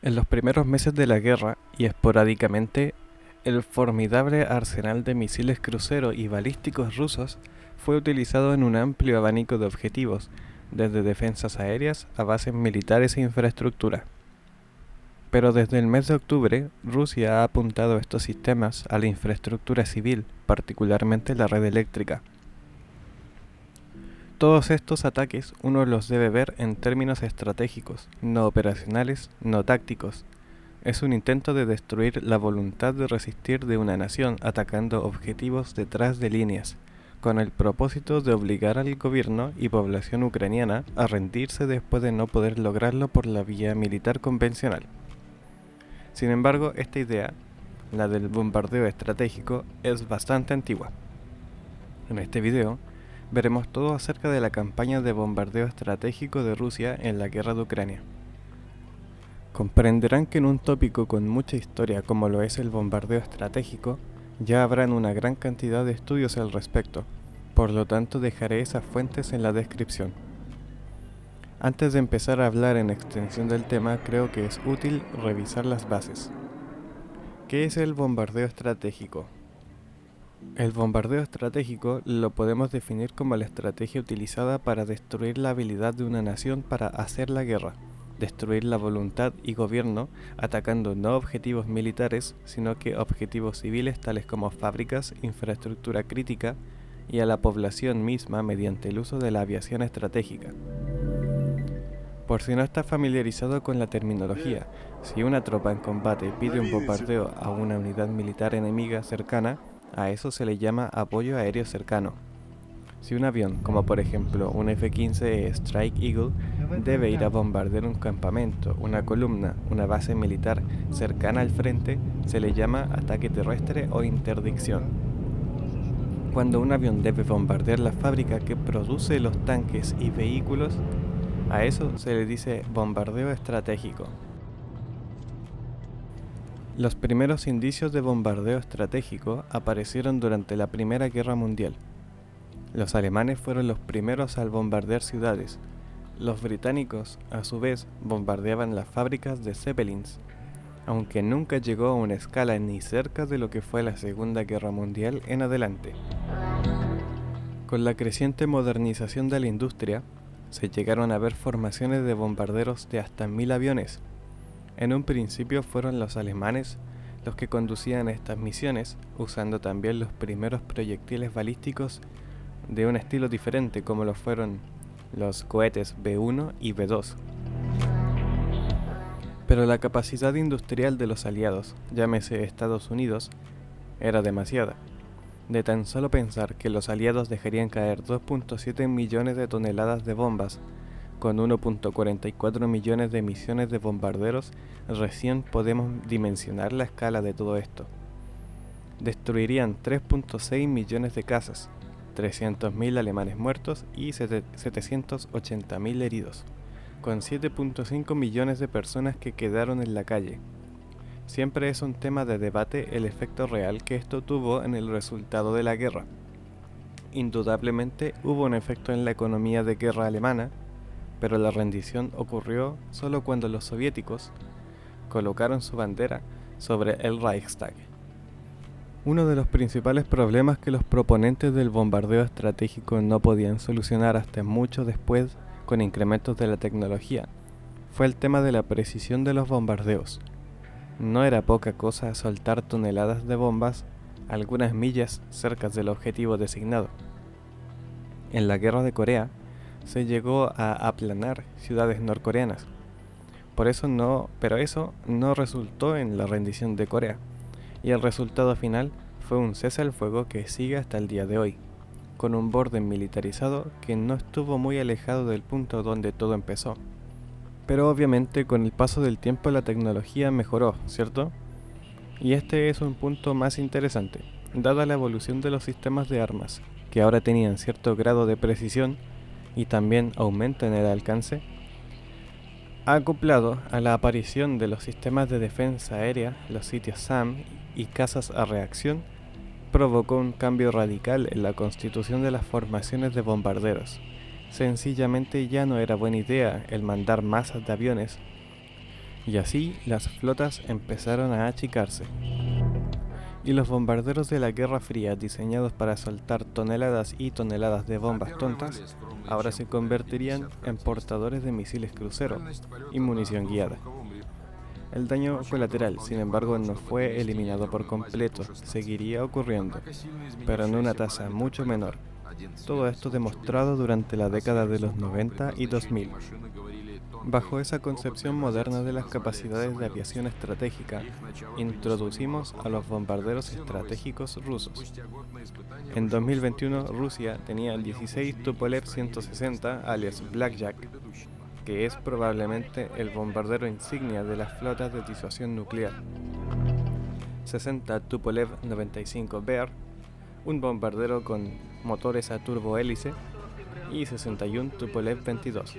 En los primeros meses de la guerra, y esporádicamente, el formidable arsenal de misiles crucero y balísticos rusos fue utilizado en un amplio abanico de objetivos, desde defensas aéreas a bases militares e infraestructura. Pero desde el mes de octubre, Rusia ha apuntado estos sistemas a la infraestructura civil, particularmente la red eléctrica. Todos estos ataques uno los debe ver en términos estratégicos, no operacionales, no tácticos. Es un intento de destruir la voluntad de resistir de una nación atacando objetivos detrás de líneas, con el propósito de obligar al gobierno y población ucraniana a rendirse después de no poder lograrlo por la vía militar convencional. Sin embargo, esta idea, la del bombardeo estratégico, es bastante antigua. En este video, veremos todo acerca de la campaña de bombardeo estratégico de Rusia en la guerra de Ucrania. Comprenderán que en un tópico con mucha historia como lo es el bombardeo estratégico, ya habrán una gran cantidad de estudios al respecto, por lo tanto dejaré esas fuentes en la descripción. Antes de empezar a hablar en extensión del tema, creo que es útil revisar las bases. ¿Qué es el bombardeo estratégico? El bombardeo estratégico lo podemos definir como la estrategia utilizada para destruir la habilidad de una nación para hacer la guerra, destruir la voluntad y gobierno atacando no objetivos militares, sino que objetivos civiles tales como fábricas, infraestructura crítica y a la población misma mediante el uso de la aviación estratégica. Por si no está familiarizado con la terminología, si una tropa en combate pide un bombardeo a una unidad militar enemiga cercana, a eso se le llama apoyo aéreo cercano. Si un avión, como por ejemplo un F-15 Strike Eagle, debe ir a bombardear un campamento, una columna, una base militar cercana al frente, se le llama ataque terrestre o interdicción. Cuando un avión debe bombardear la fábrica que produce los tanques y vehículos, a eso se le dice bombardeo estratégico. Los primeros indicios de bombardeo estratégico aparecieron durante la Primera Guerra Mundial. Los alemanes fueron los primeros al bombardear ciudades. Los británicos, a su vez, bombardeaban las fábricas de Zeppelins, aunque nunca llegó a una escala ni cerca de lo que fue la Segunda Guerra Mundial en adelante. Con la creciente modernización de la industria, se llegaron a ver formaciones de bombarderos de hasta 1000 aviones. En un principio fueron los alemanes los que conducían estas misiones, usando también los primeros proyectiles balísticos de un estilo diferente como lo fueron los cohetes B-1 y B-2. Pero la capacidad industrial de los aliados, llámese Estados Unidos, era demasiada. De tan solo pensar que los aliados dejarían caer 2.7 millones de toneladas de bombas, con 1.44 millones de emisiones de bombarderos, recién podemos dimensionar la escala de todo esto. Destruirían 3.6 millones de casas, 300.000 alemanes muertos y 780.000 heridos, con 7.5 millones de personas que quedaron en la calle. Siempre es un tema de debate el efecto real que esto tuvo en el resultado de la guerra. Indudablemente hubo un efecto en la economía de guerra alemana, pero la rendición ocurrió solo cuando los soviéticos colocaron su bandera sobre el Reichstag. Uno de los principales problemas que los proponentes del bombardeo estratégico no podían solucionar hasta mucho después con incrementos de la tecnología fue el tema de la precisión de los bombardeos. No era poca cosa soltar toneladas de bombas algunas millas cerca del objetivo designado. En la guerra de Corea se llegó a aplanar ciudades norcoreanas. Pero eso no resultó en la rendición de Corea, y el resultado final fue un cese al fuego que sigue hasta el día de hoy, con un borde militarizado que no estuvo muy alejado del punto donde todo empezó. Pero obviamente con el paso del tiempo la tecnología mejoró, ¿cierto? Y este es un punto más interesante, dada la evolución de los sistemas de armas, que ahora tenían cierto grado de precisión y también aumento en el alcance, acoplado a la aparición de los sistemas de defensa aérea, los sitios SAM y cazas a reacción, provocó un cambio radical en la constitución de las formaciones de bombarderos. Sencillamente ya no era buena idea el mandar masas de aviones Y así las flotas empezaron a achicarse. Y los bombarderos de la Guerra Fría, diseñados para soltar toneladas y toneladas de bombas tontas, ahora se convertirían en portadores de misiles crucero y munición guiada. El daño colateral, sin embargo, no fue eliminado por completo, seguiría ocurriendo, pero en una tasa mucho menor. Todo esto demostrado durante la década de los 90 y 2000. Bajo esa concepción moderna de las capacidades de aviación estratégica, introducimos a los bombarderos estratégicos rusos. En 2021, Rusia tenía 16 Tupolev 160, alias Blackjack, que es probablemente el bombardero insignia de las flotas de disuasión nuclear. 60 Tupolev 95 Bear, un bombardero con motores a turbohélice, y 61 Tupolev 22.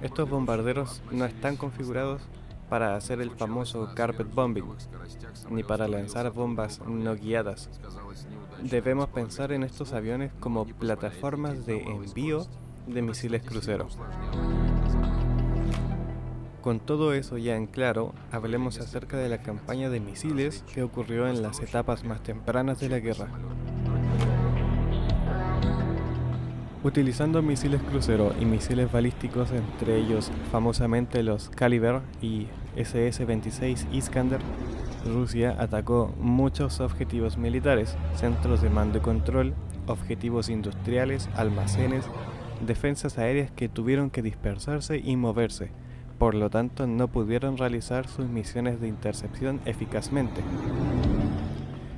Estos bombarderos no están configurados para hacer el famoso carpet bombing, ni para lanzar bombas no guiadas. Debemos pensar en estos aviones como plataformas de envío de misiles crucero. Con todo eso ya en claro, hablemos acerca de la campaña de misiles que ocurrió en las etapas más tempranas de la guerra. Utilizando misiles crucero y misiles balísticos, entre ellos famosamente los Kalibr y SS-26 Iskander, Rusia atacó muchos objetivos militares, centros de mando y control, objetivos industriales, almacenes, defensas aéreas que tuvieron que dispersarse y moverse, por lo tanto no pudieron realizar sus misiones de intercepción eficazmente.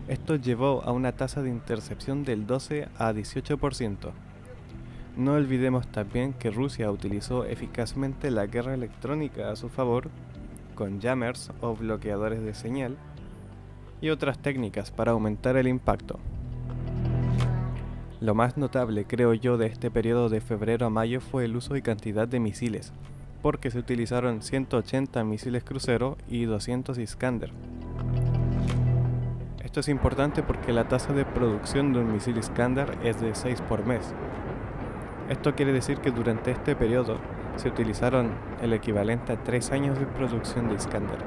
Esto llevó a una tasa de intercepción del 12 a 18%. No olvidemos también que Rusia utilizó eficazmente la guerra electrónica a su favor, con jammers o bloqueadores de señal, y otras técnicas para aumentar el impacto. Lo más notable, creo yo, de este periodo de febrero a mayo fue el uso y cantidad de misiles, porque se utilizaron 180 misiles crucero y 200 Iskander. Esto es importante porque la tasa de producción de un misil Iskander es de 6 por mes. Esto quiere decir que durante este periodo se utilizaron el equivalente a 3 años de producción de Iskander.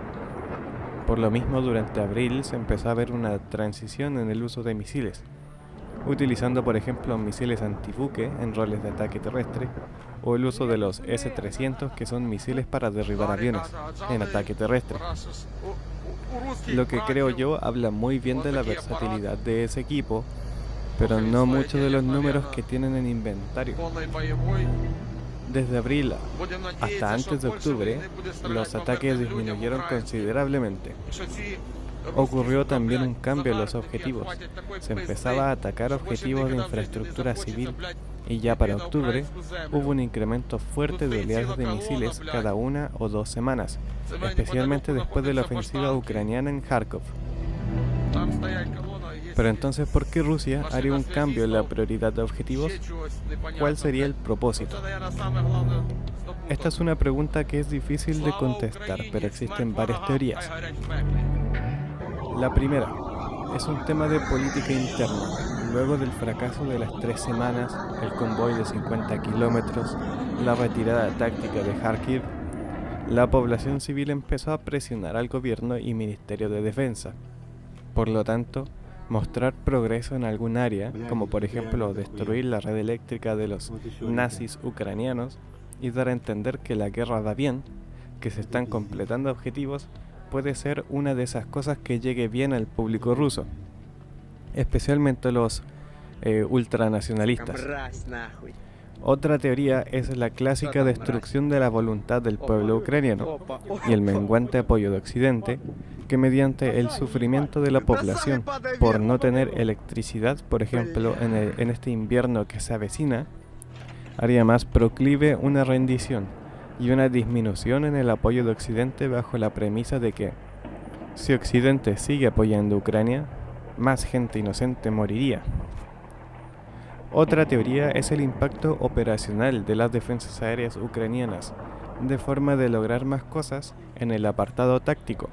Por lo mismo, durante abril se empezó a ver una transición en el uso de misiles, utilizando por ejemplo misiles antibuque en roles de ataque terrestre, o el uso de los S-300, que son misiles para derribar aviones en ataque terrestre. Lo que creo yo habla muy bien de la versatilidad de ese equipo, pero no mucho de los números que tienen en inventario. Desde abril hasta antes de octubre, los ataques disminuyeron considerablemente. Ocurrió también un cambio en los objetivos. Se empezaba a atacar objetivos de infraestructura civil, y ya para octubre hubo un incremento fuerte de oleadas de misiles cada 1 o 2 semanas, especialmente después de la ofensiva ucraniana en Kharkov. Pero entonces, ¿por qué Rusia haría un cambio en la prioridad de objetivos? ¿Cuál sería el propósito? Esta es una pregunta que es difícil de contestar, pero existen varias teorías. La primera es un tema de política interna. Luego del fracaso de las 3 semanas, el convoy de 50 kilómetros, la retirada táctica de Kharkiv, la población civil empezó a presionar al gobierno y Ministerio de Defensa. Por lo tanto, mostrar progreso en algún área, como por ejemplo destruir la red eléctrica de los nazis ucranianos, y dar a entender que la guerra va bien, que se están completando objetivos, puede ser una de esas cosas que llegue bien al público ruso, especialmente los ultranacionalistas. Otra teoría es la clásica destrucción de la voluntad del pueblo ucraniano y el menguante apoyo de Occidente, que mediante el sufrimiento de la población por no tener electricidad, por ejemplo en este invierno que se avecina, haría más proclive una rendición y una disminución en el apoyo de Occidente, bajo la premisa de que si Occidente sigue apoyando a Ucrania, más gente inocente moriría. Otra teoría es el impacto operacional de las defensas aéreas ucranianas, de forma de lograr más cosas en el apartado táctico.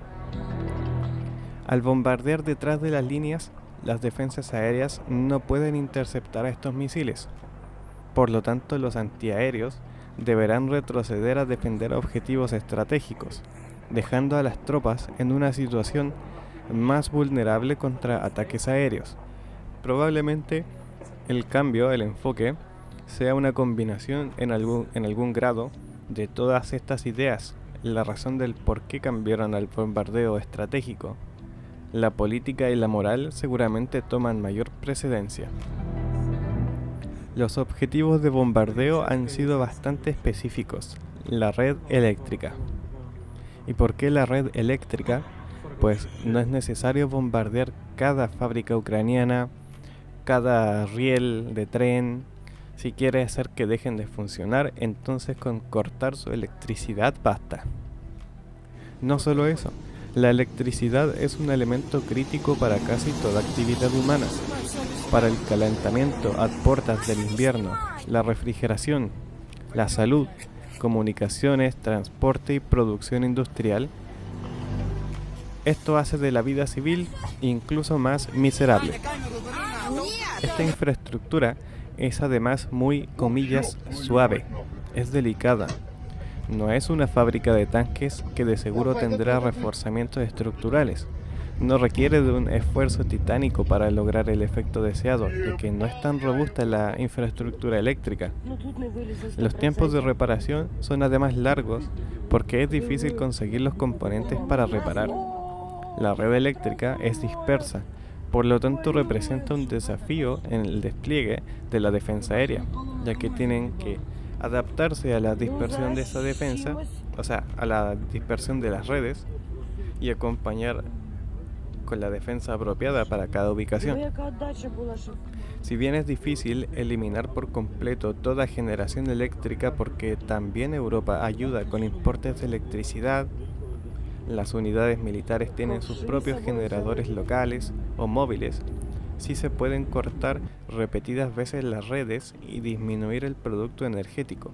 Al bombardear detrás de las líneas, las defensas aéreas no pueden interceptar a estos misiles. Por lo tanto, los antiaéreos deberán retroceder a defender objetivos estratégicos, dejando a las tropas en una situación más vulnerable contra ataques aéreos. Probablemente el enfoque, sea una combinación en algún grado de todas estas ideas, la razón del por qué cambiaron al bombardeo estratégico. La política y la moral seguramente toman mayor precedencia. Los objetivos de bombardeo han sido bastante específicos. La red eléctrica. ¿Y por qué la red eléctrica? Pues no es necesario bombardear cada fábrica ucraniana, cada riel de tren. Si quiere hacer que dejen de funcionar, entonces con cortar su electricidad basta. No solo eso, la electricidad es un elemento crítico para casi toda actividad humana. Para el calentamiento a puertas del invierno, la refrigeración, la salud, comunicaciones, transporte y producción industrial. Esto hace de la vida civil incluso más miserable. Esta infraestructura es además muy, comillas, suave, es delicada. No es una fábrica de tanques que de seguro tendrá reforzamientos estructurales. No requiere de un esfuerzo titánico para lograr el efecto deseado, ya que no es tan robusta la infraestructura eléctrica. Los tiempos de reparación son además largos porque es difícil conseguir los componentes para reparar. La red eléctrica es dispersa, por lo tanto representa un desafío en el despliegue de la defensa aérea, ya que tienen que adaptarse a la dispersión de esa defensa, o sea, a la dispersión de las redes y acompañar con la defensa apropiada para cada ubicación. Si bien es difícil eliminar por completo toda generación eléctrica porque también Europa ayuda con importes de electricidad, las unidades militares tienen sus propios generadores locales o móviles, sí se pueden cortar repetidas veces las redes y disminuir el producto energético,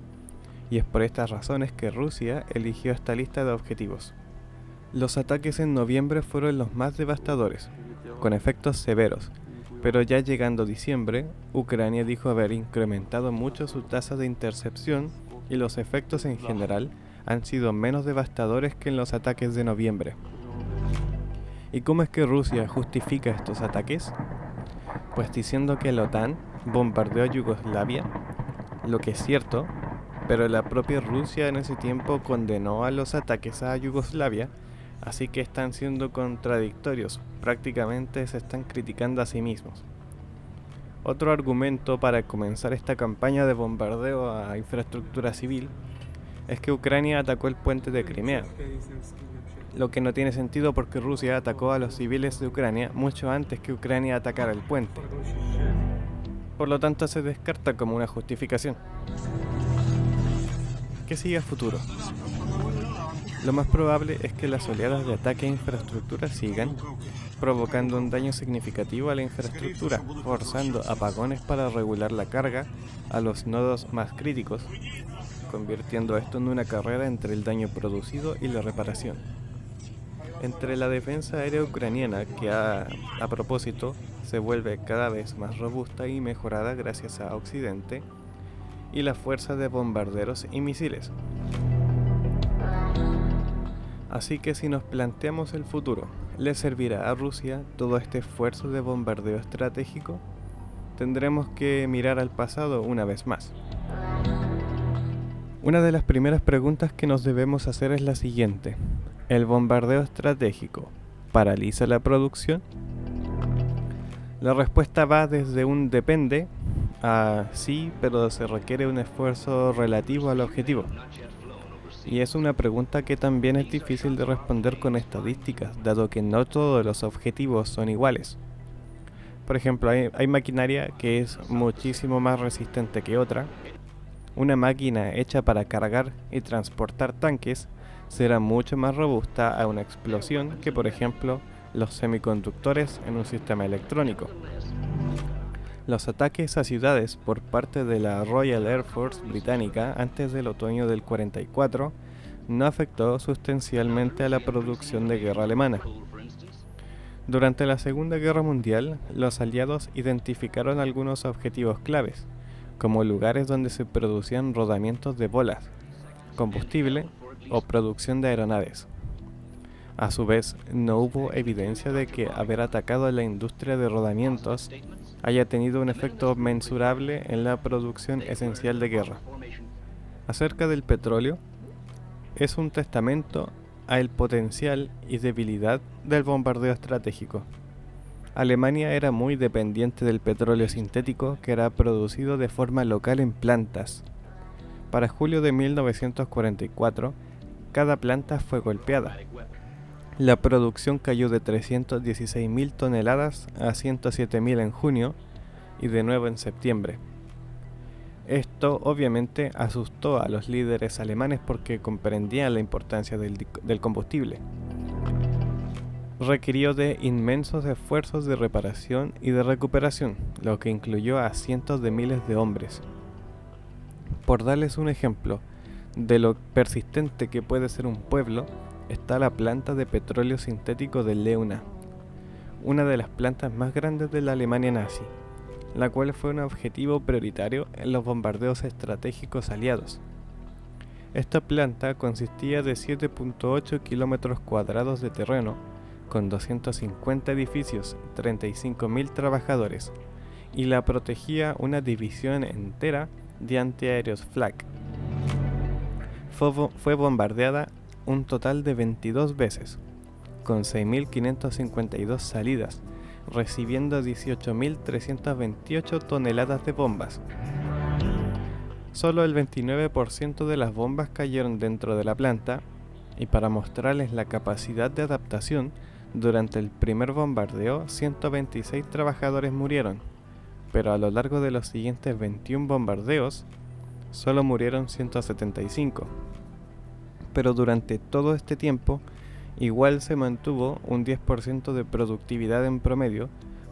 y es por estas razones que Rusia eligió esta lista de objetivos. Los ataques en noviembre fueron los más devastadores, con efectos severos, pero ya llegando diciembre, Ucrania dijo haber incrementado mucho su tasa de intercepción y los efectos en general han sido menos devastadores que en los ataques de noviembre. ¿Y cómo es que Rusia justifica estos ataques? Pues diciendo que la OTAN bombardeó a Yugoslavia, lo que es cierto, pero la propia Rusia en ese tiempo condenó a los ataques a Yugoslavia, así que están siendo contradictorios, prácticamente se están criticando a sí mismos. Otro argumento para comenzar esta campaña de bombardeo a infraestructura civil es que Ucrania atacó el puente de Crimea, lo que no tiene sentido porque Rusia atacó a los civiles de Ucrania mucho antes que Ucrania atacara el puente. Por lo tanto se descarta como una justificación. ¿Qué sigue a futuro? Lo más probable es que las oleadas de ataque a infraestructura sigan, provocando un daño significativo a la infraestructura, forzando apagones para regular la carga a los nodos más críticos, convirtiendo esto en una carrera entre el daño producido y la reparación. Entre la defensa aérea ucraniana, que a propósito se vuelve cada vez más robusta y mejorada gracias a Occidente, y la fuerza de bombarderos y misiles. Así que si nos planteamos el futuro, ¿le servirá a Rusia todo este esfuerzo de bombardeo estratégico? Tendremos que mirar al pasado una vez más. Una de las primeras preguntas que nos debemos hacer es la siguiente. ¿El bombardeo estratégico paraliza la producción? La respuesta va desde un depende a sí, pero se requiere un esfuerzo relativo al objetivo. Y es una pregunta que también es difícil de responder con estadísticas, dado que no todos los objetivos son iguales. Por ejemplo, hay maquinaria que es muchísimo más resistente que otra. Una máquina hecha para cargar y transportar tanques será mucho más robusta a una explosión que, por ejemplo, los semiconductores en un sistema electrónico. Los ataques a ciudades por parte de la Royal Air Force británica antes del otoño del 44 no afectó sustancialmente a la producción de guerra alemana. Durante la Segunda Guerra Mundial, los aliados identificaron algunos objetivos claves, como lugares donde se producían rodamientos de bolas, combustible o producción de aeronaves. A su vez, no hubo evidencia de que haber atacado a la industria de rodamientos haya tenido un efecto mensurable en la producción esencial de guerra. Acerca del petróleo, es un testamento al potencial y debilidad del bombardeo estratégico. Alemania era muy dependiente del petróleo sintético que era producido de forma local en plantas. Para julio de 1944, cada planta fue golpeada. La producción cayó de 316.000 toneladas a 107.000 en junio y de nuevo en septiembre. Esto obviamente asustó a los líderes alemanes porque comprendían la importancia del combustible. Requirió de inmensos esfuerzos de reparación y de recuperación, lo que incluyó a cientos de miles de hombres. Por darles un ejemplo de lo persistente que puede ser un pueblo, está la planta de petróleo sintético de Leuna, una de las plantas más grandes de la Alemania nazi, la cual fue un objetivo prioritario en los bombardeos estratégicos aliados. Esta planta consistía de 7.8 kilómetros cuadrados de terreno, con 250 edificios y 35.000 trabajadores, y la protegía una división entera de antiaéreos Flak. Fue bombardeada un total de 22 veces, con 6.552 salidas, recibiendo 18.328 toneladas de bombas. Solo el 29% de las bombas cayeron dentro de la planta, y para mostrarles la capacidad de adaptación, durante el primer bombardeo 126 trabajadores murieron, pero a lo largo de los siguientes 21 bombardeos, solo murieron 175. Pero durante todo este tiempo, igual se mantuvo un 10% de productividad en promedio,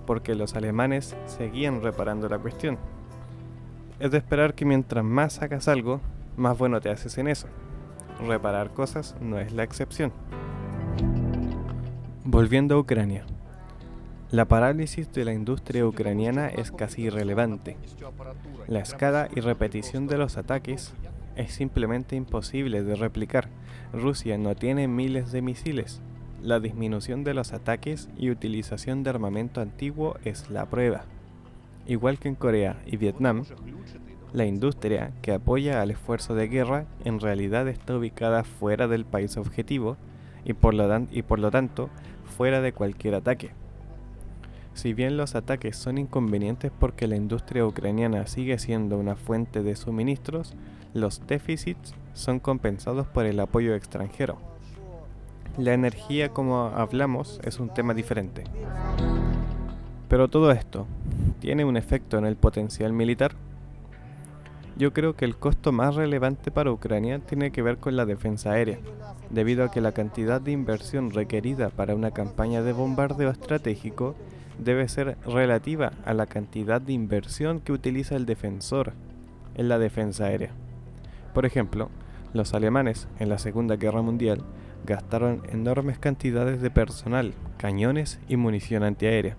porque los alemanes seguían reparando la cuestión. Es de esperar que mientras más hagas algo, más bueno te haces en eso. Reparar cosas no es la excepción. Volviendo a Ucrania. La parálisis de la industria ucraniana es casi irrelevante. La escala y repetición de los ataques es simplemente imposible de replicar. Rusia no tiene miles de misiles. La disminución de los ataques y utilización de armamento antiguo es la prueba. Igual que en Corea y Vietnam, la industria que apoya al esfuerzo de guerra en realidad está ubicada fuera del país objetivo y por lo tanto fuera de cualquier ataque. Si bien los ataques son inconvenientes porque la industria ucraniana sigue siendo una fuente de suministros, los déficits son compensados por el apoyo extranjero. La energía, como hablamos, es un tema diferente. Pero todo esto, ¿tiene un efecto en el potencial militar? Yo creo que el costo más relevante para Ucrania tiene que ver con la defensa aérea, debido a que la cantidad de inversión requerida para una campaña de bombardeo estratégico debe ser relativa a la cantidad de inversión que utiliza el defensor en la defensa aérea. Por ejemplo, los alemanes en la Segunda Guerra Mundial gastaron enormes cantidades de personal, cañones y munición antiaérea.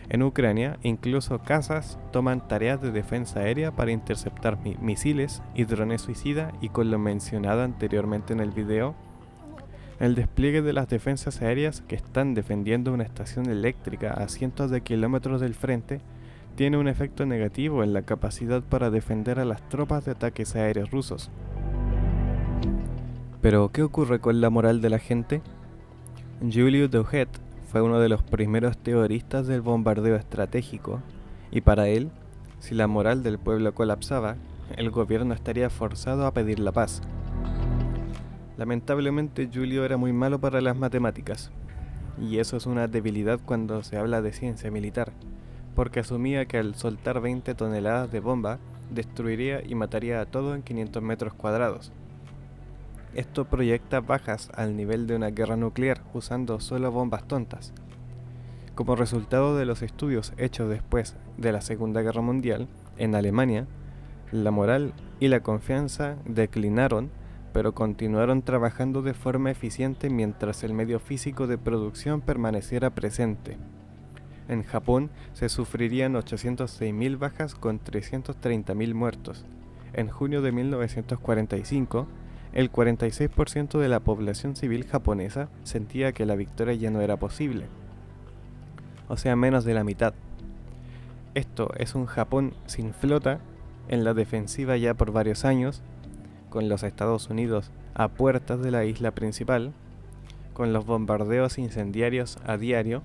En Ucrania, incluso casas toman tareas de defensa aérea para interceptar misiles y drones suicida, y con lo mencionado anteriormente en el video, el despliegue de las defensas aéreas que están defendiendo una estación eléctrica a cientos de kilómetros del frente tiene un efecto negativo en la capacidad para defender a las tropas de ataques aéreos rusos. Pero, ¿qué ocurre con la moral de la gente? Julius Douhet fue uno de los primeros teoristas del bombardeo estratégico, y para él, si la moral del pueblo colapsaba, el gobierno estaría forzado a pedir la paz. Lamentablemente, Julio era muy malo para las matemáticas, y eso es una debilidad cuando se habla de ciencia militar, porque asumía que al soltar 20 toneladas de bomba, destruiría y mataría a todo en 500 metros cuadrados. Esto proyecta bajas al nivel de una guerra nuclear usando solo bombas tontas. Como resultado de los estudios hechos después de la Segunda Guerra Mundial, en Alemania, la moral y la confianza declinaron, pero continuaron trabajando de forma eficiente mientras el medio físico de producción permaneciera presente. En Japón se sufrirían 806.000 bajas con 330.000 muertos. En junio de 1945, el 46% de la población civil japonesa sentía que la victoria ya no era posible, o sea, menos de la mitad. Esto es un Japón sin flota, en la defensiva ya por varios años, con los Estados Unidos a puertas de la isla principal, con los bombardeos incendiarios a diario,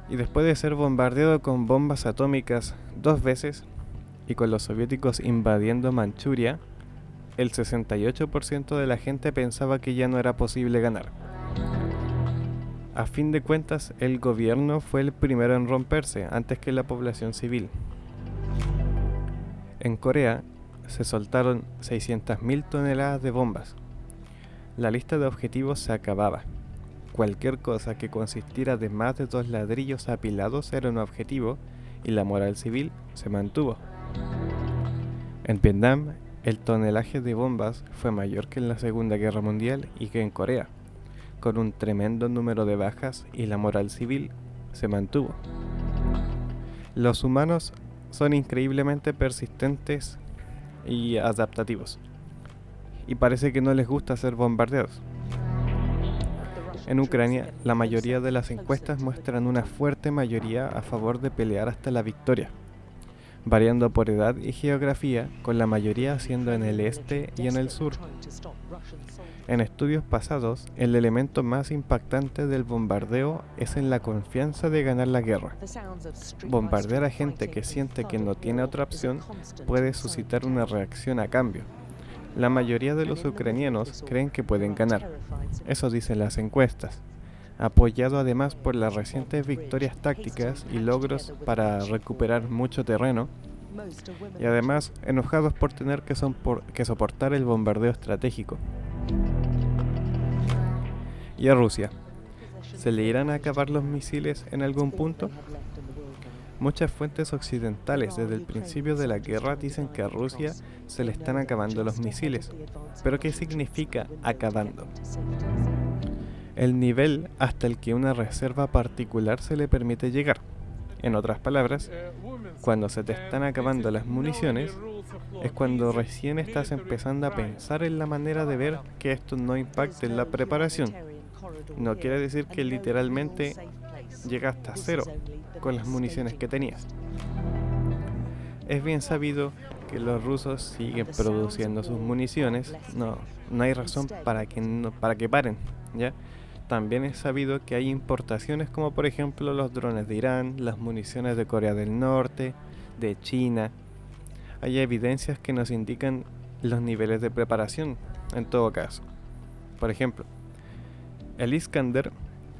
y después de ser bombardeado con bombas atómicas 2 veces, y con los soviéticos invadiendo Manchuria, el 68% de la gente pensaba que ya no era posible ganar. A fin de cuentas, el gobierno fue el primero en romperse antes que la población civil. En Corea se soltaron 600.000 toneladas de bombas. La lista de objetivos se acababa. Cualquier cosa que consistiera de más de 2 ladrillos apilados era un objetivo y la moral civil se mantuvo. En Vietnam, el tonelaje de bombas fue mayor que en la Segunda Guerra Mundial y que en Corea, con un tremendo número de bajas y la moral civil se mantuvo. Los humanos son increíblemente persistentes y adaptativos, y parece que no les gusta ser bombardeados. En Ucrania, la mayoría de las encuestas muestran una fuerte mayoría a favor de pelear hasta la victoria, variando por edad y geografía, con la mayoría siendo en el este y en el sur. En estudios pasados, el elemento más impactante del bombardeo es en la confianza de ganar la guerra. Bombardear a gente que siente que no tiene otra opción puede suscitar una reacción a cambio. La mayoría de los ucranianos creen que pueden ganar, eso dicen las encuestas, apoyado además por las recientes victorias tácticas y logros para recuperar mucho terreno, y además enojados por tener que soportar el bombardeo estratégico. ¿Y a Rusia? ¿Se le irán a acabar los misiles en algún punto? Muchas fuentes occidentales desde el principio de la guerra dicen que a Rusia se le están acabando los misiles. ¿Pero qué significa acabando? El nivel hasta el que una reserva particular se le permite llegar. En otras palabras, cuando se te están acabando las municiones, es cuando recién estás empezando a pensar en la manera de ver que esto no impacte en la preparación. No quiere decir que literalmente llegaste a cero con las municiones que tenías. Es bien sabido que los rusos siguen produciendo sus municiones, no hay razón para que paren, ¿ya? También es sabido que hay importaciones como por ejemplo los drones de Irán, las municiones de Corea del Norte, de China. Hay evidencias que nos indican los niveles de preparación en todo caso. Por ejemplo, el Iskander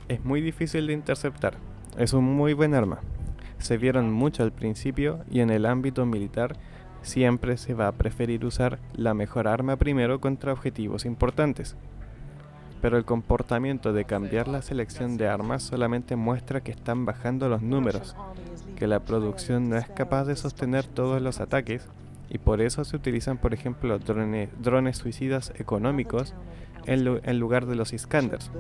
es muy difícil de interceptar, es un muy buen arma. Se vieron mucho al principio y en el ámbito militar siempre se va a preferir usar la mejor arma primero contra objetivos importantes. Pero el comportamiento de cambiar la selección de armas solamente muestra que están bajando los números, que la producción no es capaz de sostener todos los ataques y por eso se utilizan por ejemplo drones suicidas económicos en lugar de los Iskanders.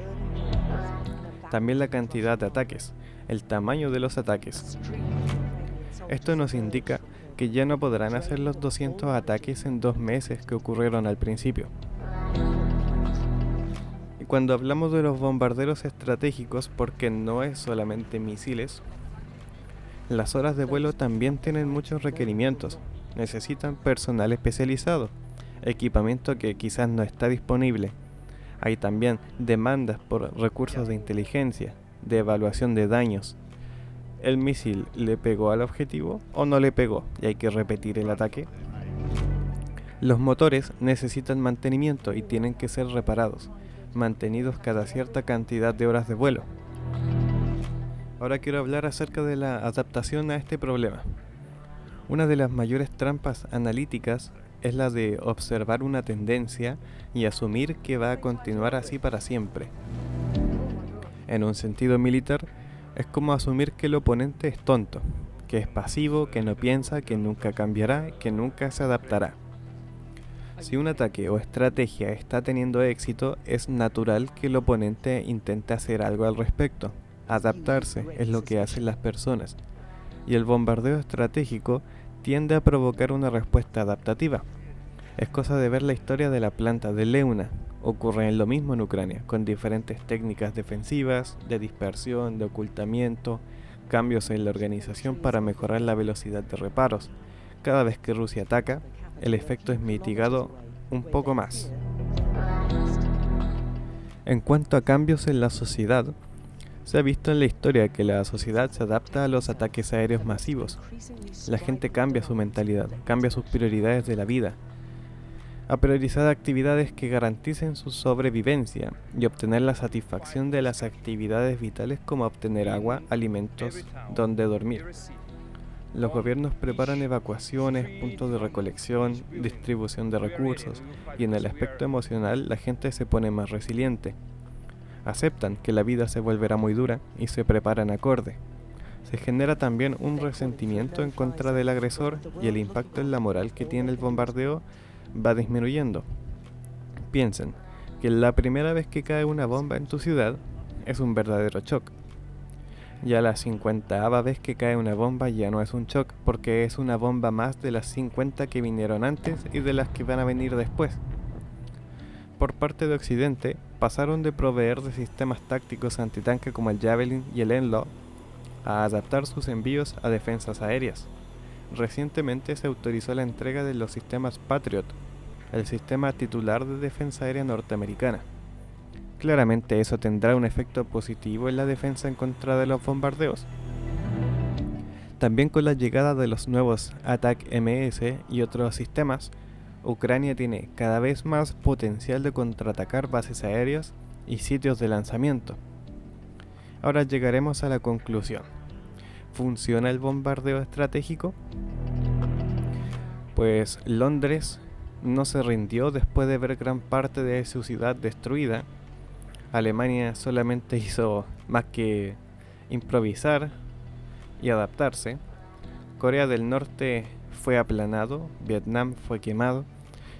También la cantidad de ataques, el tamaño de los ataques. Esto nos indica que ya no podrán hacer los 200 ataques en 2 meses que ocurrieron al principio. Y cuando hablamos de los bombarderos estratégicos, porque no es solamente misiles, las horas de vuelo también tienen muchos requerimientos. Necesitan personal especializado, equipamiento que quizás no está disponible. Hay también demandas por recursos de inteligencia, de evaluación de daños. ¿El misil le pegó al objetivo o no le pegó y hay que repetir el ataque? Los motores necesitan mantenimiento y tienen que ser reparados, mantenidos cada cierta cantidad de horas de vuelo. Ahora quiero hablar acerca de la adaptación a este problema. Una de las mayores trampas analíticas es la de observar una tendencia y asumir que va a continuar así para siempre. En un sentido militar, es como asumir que el oponente es tonto, que es pasivo, que no piensa, que nunca cambiará, que nunca se adaptará. Si un ataque o estrategia está teniendo éxito, es natural que el oponente intente hacer algo al respecto. Adaptarse es lo que hacen las personas, y el bombardeo estratégico tiende a provocar una respuesta adaptativa. Es cosa de ver la historia de la planta de Leuna. Ocurre lo mismo en Ucrania, con diferentes técnicas defensivas, de dispersión, de ocultamiento, cambios en la organización para mejorar la velocidad de reparos. Cada vez que Rusia ataca, el efecto es mitigado un poco más. En cuanto a cambios en la sociedad, se ha visto en la historia que la sociedad se adapta a los ataques aéreos masivos. La gente cambia su mentalidad, cambia sus prioridades de la vida, a priorizar actividades que garanticen su sobrevivencia y obtener la satisfacción de las actividades vitales como obtener agua, alimentos, donde dormir. Los gobiernos preparan evacuaciones, puntos de recolección, distribución de recursos, y en el aspecto emocional la gente se pone más resiliente. Aceptan que la vida se volverá muy dura y se preparan acorde. Se genera también un resentimiento en contra del agresor y el impacto en la moral que tiene el bombardeo va disminuyendo. Piensen que la primera vez que cae una bomba en tu ciudad es un verdadero shock. Ya la 50ª vez que cae una bomba ya no es un shock porque es una bomba más de las 50 que vinieron antes y de las que van a venir después. Por parte de Occidente, pasaron de proveer de sistemas tácticos antitanque como el Javelin y el Enlaw a adaptar sus envíos a defensas aéreas. Recientemente se autorizó la entrega de los sistemas Patriot, el sistema titular de defensa aérea norteamericana. Claramente eso tendrá un efecto positivo en la defensa en contra de los bombardeos. También con la llegada de los nuevos ATAK-MS y otros sistemas, Ucrania tiene cada vez más potencial de contraatacar bases aéreas y sitios de lanzamiento. Ahora llegaremos a la conclusión. ¿Funciona el bombardeo estratégico? Pues Londres no se rindió después de ver gran parte de su ciudad destruida. Alemania solamente hizo más que improvisar y adaptarse. Corea del Norte fue aplanado, Vietnam fue quemado.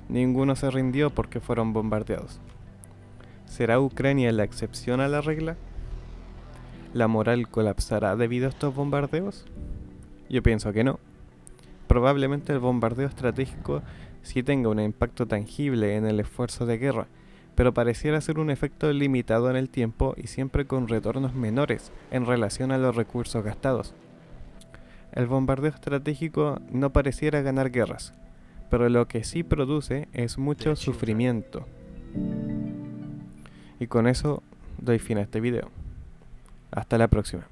Ninguno se rindió porque fueron bombardeados. ¿Será Ucrania la excepción a la regla? ¿La moral colapsará debido a estos bombardeos? Yo pienso que no. Probablemente el bombardeo estratégico sí tenga un impacto tangible en el esfuerzo de guerra, pero pareciera ser un efecto limitado en el tiempo y siempre con retornos menores en relación a los recursos gastados. El bombardeo estratégico no pareciera ganar guerras, pero lo que sí produce es mucho sufrimiento. Y con eso doy fin a este video. Hasta la próxima.